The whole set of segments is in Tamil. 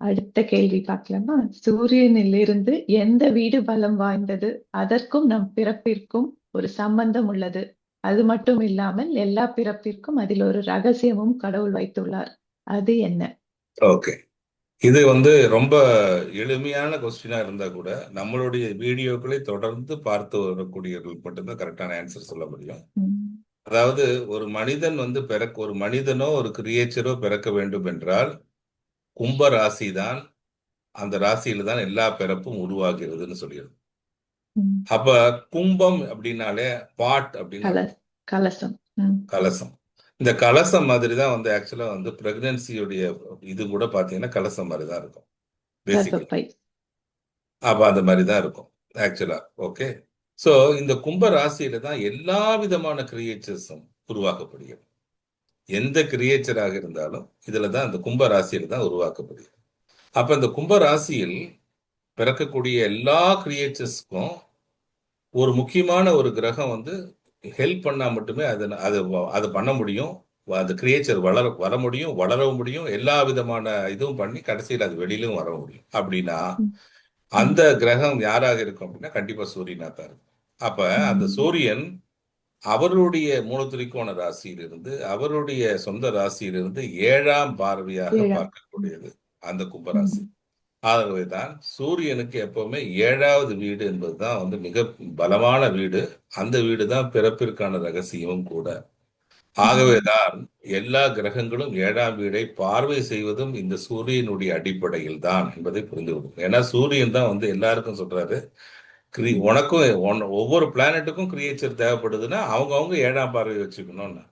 அடுத்த கேள்வி பார்க்கலாமா? சூரியனிலிருந்து எந்த வீடு பலம் வாய்ந்தது? அதற்கும் நம் பிறப்பிற்கும் ஒரு சம்பந்தம் உள்ளது. அது மட்டும் இல்லாமல் எல்லா பிறப்பிற்கும் அதில் ஒரு ரகசியமும் கடவுள் வைத்துள்ளார். அது என்ன? ஓகே. இது ரொம்ப எளிமையான கொஸ்டினா இருந்தா கூட நம்மளுடைய வீடியோக்களை தொடர்ந்து பார்த்து வரக்கூடியவர்களுக்கு மட்டும்தான் கரெக்டான ஆன்சர் சொல்ல முடியும். ம், அதாவது ஒரு மனிதன் ஒரு மனிதனோ ஒரு கிரியேச்சரோ பிறக்க வேண்டும் என்றால் கும்ப ராசி தான், அந்த ராசியில தான் எல்லா பிறப்பும் உருவாகிறதுன்னு சொல்லிடுது. ம். அப்ப கும்பம் அப்படின்னாலே பாட் அப்படின்னு கல அர்த்தம். கலசம். ம். கலசம். இந்த கலசம் மாதிரி தான் ஆக்சுவலா பிரெக்னன்சியுடைய இது கூட பாத்தீங்கன்னா கலசம் மாதிரி தான் இருக்கும் பேசிக்கலி. கர்ப்பப்பை. அப்ப அந்த மாதிரி தான் இருக்கும் ஆக்சுவலா. ஓகே. சோ இந்த கும்ப ராசியில தான் எல்லா விதமான கிரியேச்சர்ஸும் உருவாக்கப்படுகிறது. எந்த கிரியேச்சராக இருந்தாலும் இதுல தான் அந்த கும்ப ராசியில தான் உருவாக்கப்படுகிறது. அப்ப இந்த கும்ப ராசியில் பிறக்கக்கூடிய எல்லா கிரியேச்சர்ஸ்க்கும் ஒரு முக்கியமான ஒரு கிரகம் ஹெல்ப் பண்ணா மட்டுமே அது அது பண்ண முடியும். அந்த கிரியேச்சர் வர முடியும், வளரவும் முடியும், எல்லா விதமான இதுவும் பண்ணி கடைசியில் அது வெளியிலும் வர முடியும். அப்படின்னா ம், ம், அந்த கிரகம் யாராக இருக்கும் அப்படின்னா கண்டிப்பா சூரியனா தான் இருக்கும். அப்ப அந்த ம். சூரியன் அவருடைய மூலத்திரிக்கோண ராசியிலிருந்து அவருடைய சொந்த ராசியிலிருந்து 7ஆம் பார்வையாக ஏழாம். ம், பார்க்கக்கூடியது அந்த கும்பராசி. ம், ஆகவேதான் சூரியனுக்கு எப்பவுமே 7வது வீடு என்பதுதான் மிக பலமான வீடு. அந்த வீடு தான் பிறப்பிற்கான ரகசியமும் கூட. ம், ஆகவேதான் எல்லா கிரகங்களும் 7ஆம் வீடை பார்வை செய்வதும் இந்த சூரியனுடைய அடிப்படையில் தான் என்பதை புரிந்து கொள்ளும். ஏன்னா சூரியன் தான் எல்லாருக்கும் சொல்றாரு, ம், உனக்கும் ஒவ்வொரு பிளானட்டுக்கும் கிரியேச்சர் தேவைப்படுதுன்னா அவங்க அவங்க 7ஆம் பார்வை வச்சுக்கணும்னு.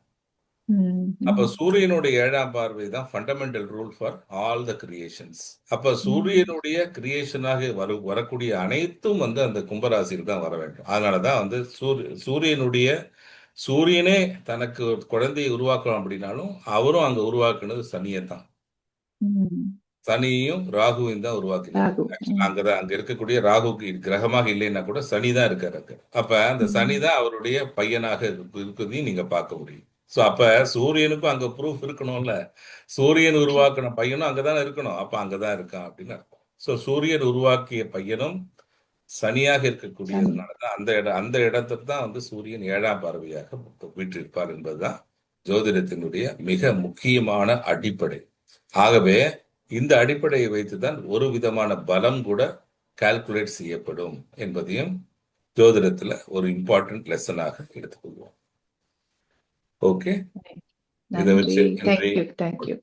ம், அப்ப ம், சூரியனுடைய 7ஆம் பார்வை தான் fundamental rule for all the creations. அப்ப ம், சூரியனுடைய கிரியேஷனாக வரக்கூடிய அனைத்தும் அந்த கும்பராசியில் தான் வர வேண்டும். அதனாலதான் சூரியனுடைய சூரியனே தனக்கு ஒரு குழந்தையை உருவாக்கணும் அப்படின்னாலும் அவரும் அங்க உருவாக்குனது சனியை தான். ம். சனியையும் ராகுவையும் தான் உருவாக்கினாரு. ராகு. ஆக்சுவலா ம், அங்க இருக்கக்கூடிய ராகுக்கு கிரகமாக இல்லைன்னா கூட சனி தான் இருக்காரு அங்க. அப்ப அந்த சனி ம், தான் அவருடைய பையனாக இருக்கிறதையும் நீங்க பார்க்க முடியும். சோ அப்ப சூரியனுக்கும் அங்க ப்ரூஃப் இருக்கணும்ல. சூரியன் உருவாக்கின பையனும் அங்கதானே இருக்கணும். அப்ப அங்கதான் இருக்கான் அப்படின்னு அர்த்தம். சோ சூரியன் உருவாக்கிய பையனும் சனியாக சனி. இருக்கக்கூடியதுனாலதான் அந்த இடத்துக்கு தான் சூரியன் 7ஆம் பார்வையாக வீற்றிருப்பார் என்பதுதான் ஜோதிடத்தினுடைய மிக முக்கியமான அடிப்படை. ஆகவே இந்த அடிப்படையை வைத்துதான் ஒரு விதமான பலம் கூட கால்குலேட் செய்யப்படும் என்பதையும் ஜோதிடத்துல ஒரு இம்பார்ட்டன்ட் லெசனாக எடுத்துக்கொள்வோம். ஓகே. இதை நன்றி. வச்சு இன்றைய தேங்க்யூ. தேங்க்யூ.